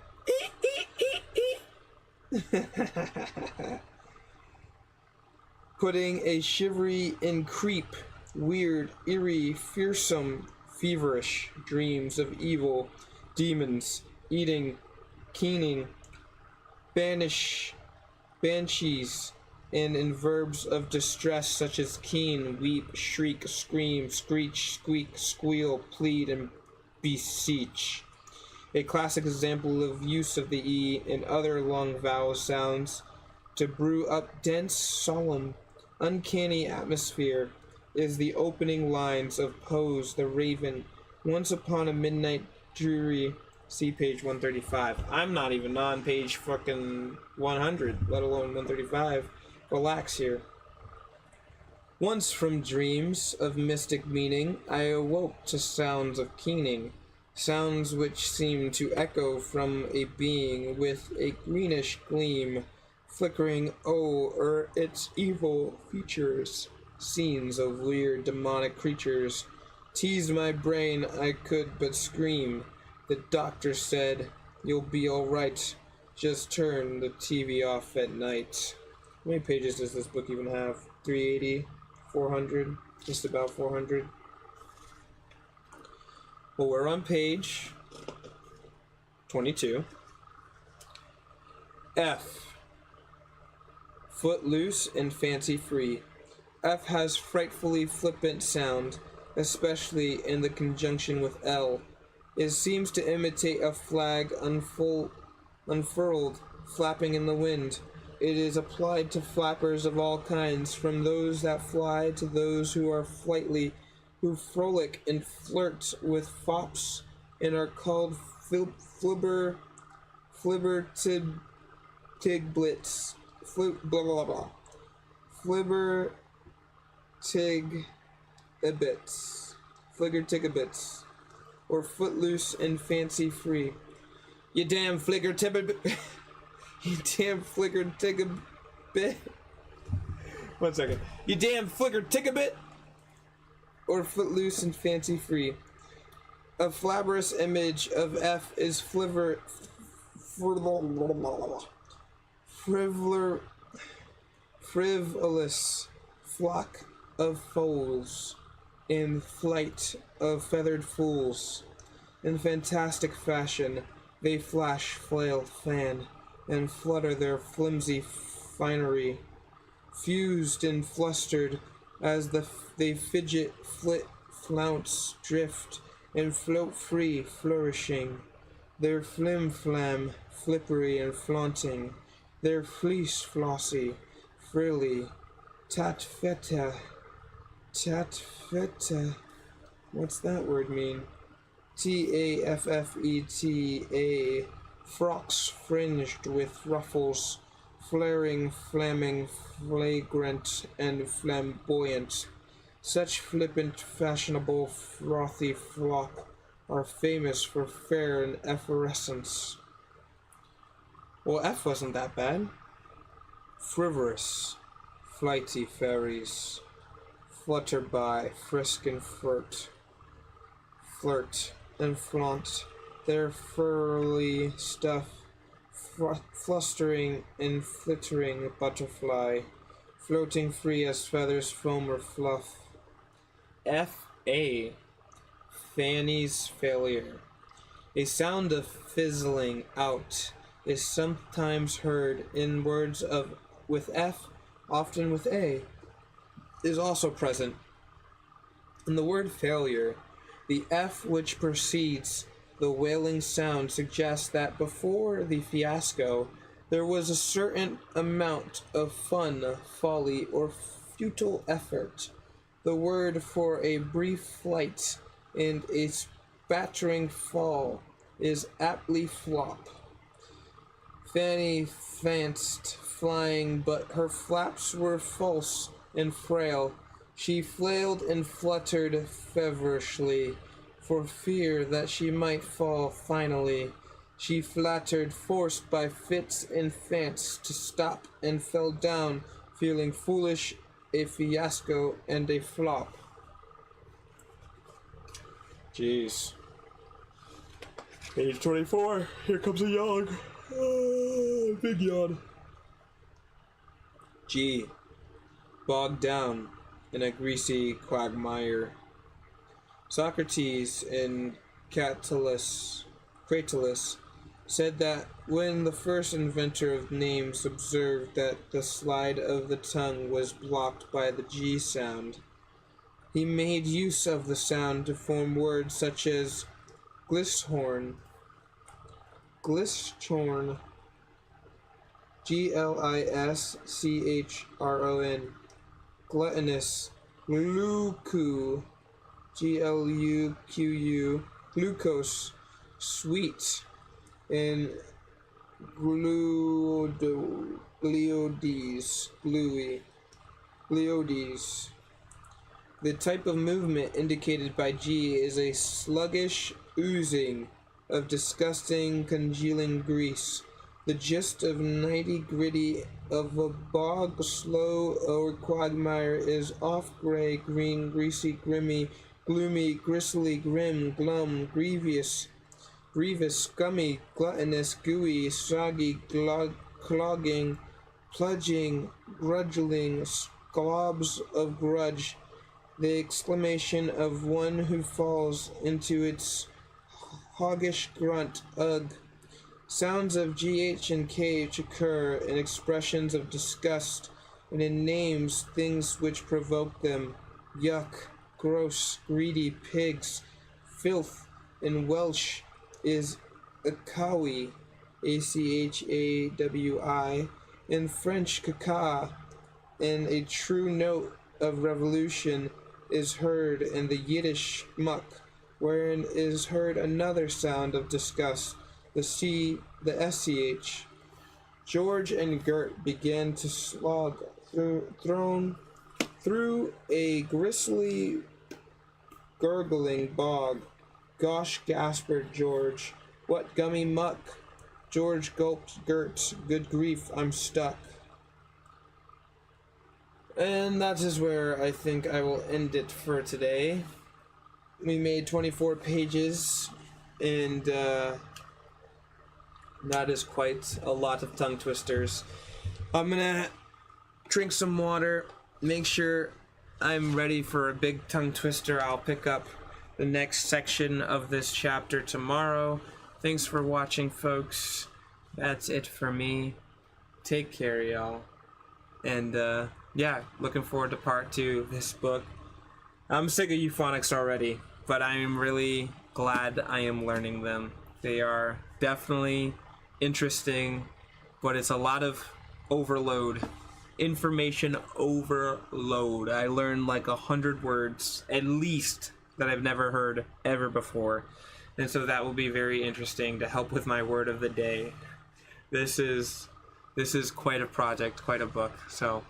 Putting a shivery and creep, weird, eerie, fearsome, feverish dreams of evil, demons, eating, keening, banshees, and in verbs of distress such as keen, weep, shriek, scream, screech, squeak, squeal, plead, and beseech. A classic example of use of the E and other long vowel sounds to brew up dense, solemn, uncanny atmosphere is the opening lines of Poe's The Raven, Once Upon a Midnight Dreary. See page 135. I'm not even on page fucking 100, let alone 135. Relax here. Once from dreams of mystic meaning, I awoke to sounds of keening, sounds which seemed to echo from a being with a greenish gleam, flickering o'er its evil features. Scenes of weird demonic creatures teased my brain. I could but scream. The doctor said, "You'll be all right. Just turn the TV off at night." How many pages does this book even have? 380? 400? Just about 400. Well, we're on page 22. F. Footloose and fancy free. F has frightfully flippant sound, especially in the conjunction with L. It seems to imitate a flag unfurled, flapping in the wind. It is applied to flappers of all kinds, from those that fly to those who are flightly, who frolic and flirt with fops and are called flibbertigbits, blah blah blah, flibbertigabits, or footloose and fancy free. You damn fligger-tibbit. You damn flicker-tick-a-bit. 1 second. You damn flicker-tick-a-bit. Or footloose and fancy free. A flabrous image of F is frivolous flock of foals in flight of feathered fools. In fantastic fashion, they flash, flail, fan, and flutter their flimsy finery, fused and flustered as they fidget, flit, flounce, drift, and float free, flourishing, their flim-flam, flippery and flaunting, their fleece flossy, frilly, tat-feta, what's that word mean? Taffeta, frocks fringed with ruffles, flaring, flaming, flagrant, and flamboyant. Such flippant, fashionable, frothy flock are famous for fair and efflorescence. Well, F wasn't that bad. Frivolous, flighty fairies, flutter by, frisk and flirt and flaunt their furry stuff, flustering and flittering butterfly, floating free as feathers, foam, or fluff. F.A. Fanny's failure. A sound of fizzling out is sometimes heard in words with F, often with A, is also present. In the word failure, the F which precedes the wailing sound suggests that before the fiasco, there was a certain amount of fun, folly, or futile effort. The word for a brief flight and a battering fall is aptly flop. Fanny fanced flying, but her flaps were false and frail. She flailed and fluttered feverishly, for fear that she might fall finally. She flattered, forced by fits and fants to stop, and fell down, feeling foolish, a fiasco, and a flop. Jeez. Page 24. Here comes a yawn. Big yawn. G. Bogged down in a greasy quagmire. Socrates in Cratylus said that when the first inventor of names observed that the slide of the tongue was blocked by the G sound, he made use of the sound to form words such as glisthorn, Glisschron, gluttonous, glucu, Gluqu, glucose, sweet, and gliodes. The type of movement indicated by G is a sluggish oozing of disgusting congealing grease. The gist of nitty-gritty of a bog, slow, or quagmire is off gray, green, greasy, grimy, gloomy, gristly, grim, glum, grievous, scummy, gluttonous, gooey, soggy, clogging, plunging, grudgling, squabs of grudge, the exclamation of one who falls into its hoggish grunt, ugh. Sounds of GH and KH occur in expressions of disgust and in names things which provoke them. Yuck, gross, greedy, pigs. Filth in Welsh is acawi, A-C-H-A-W-I. In French, caca, and a true note of revolution is heard in the Yiddish muck, wherein is heard another sound of disgust, the SCH. George and Gert began to slog through a gristly, gurgling bog. Gosh, gasped George. What gummy muck? George gulped Gert. Good grief, I'm stuck. And that is where I think I will end it for today. We made 24 pages, and that is quite a lot of tongue twisters. I'm gonna drink some water, make sure I'm ready for a big tongue twister. I'll pick up the next section of this chapter tomorrow. Thanks for watching, folks. That's it for me. Take care, y'all. And yeah, looking forward to part 2 of this book. I'm sick of euphonics already, but I am really glad I am learning them. They are definitely interesting, but it's a lot of overload. Information overload. I learned like 100 words, at least, that I've never heard ever before. And so that will be very interesting to help with my word of the day. This is quite a project, quite a book. So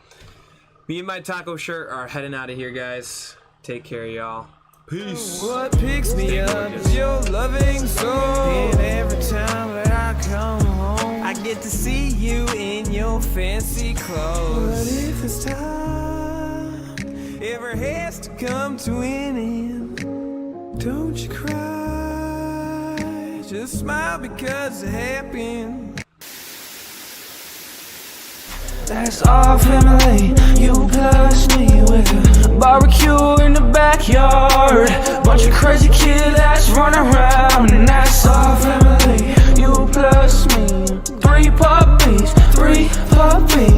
me and my taco shirt are heading out of here, guys. Take care, y'all. Peace. What picks me up is your loving soul. And every time that I come home, I get to see you in your fancy clothes. But if it's time ever has to come to an end, don't you cry, just smile because it happened. That's our family, you plus me with a barbecue in the backyard. Bunch of crazy kids that's running around. And that's our family, you plus me. 3 puppies,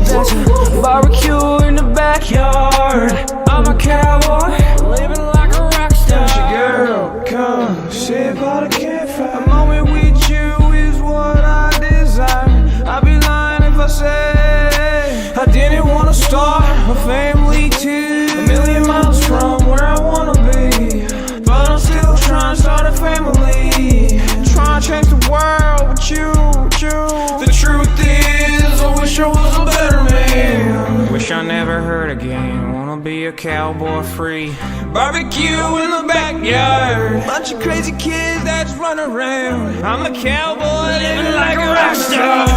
that's a barbecue in the backyard. I'm a cowboy, living like a rock star. Girl, come sit by the campfire. A moment with you is what I desire. I'd be lying if I said I didn't want to start a family too. A million miles from where I want to be, but I'm still trying to start a family. I never heard again. Wanna be a cowboy free. Barbecue in the backyard. Bunch of crazy kids that's run around. I'm a cowboy living like a rock star.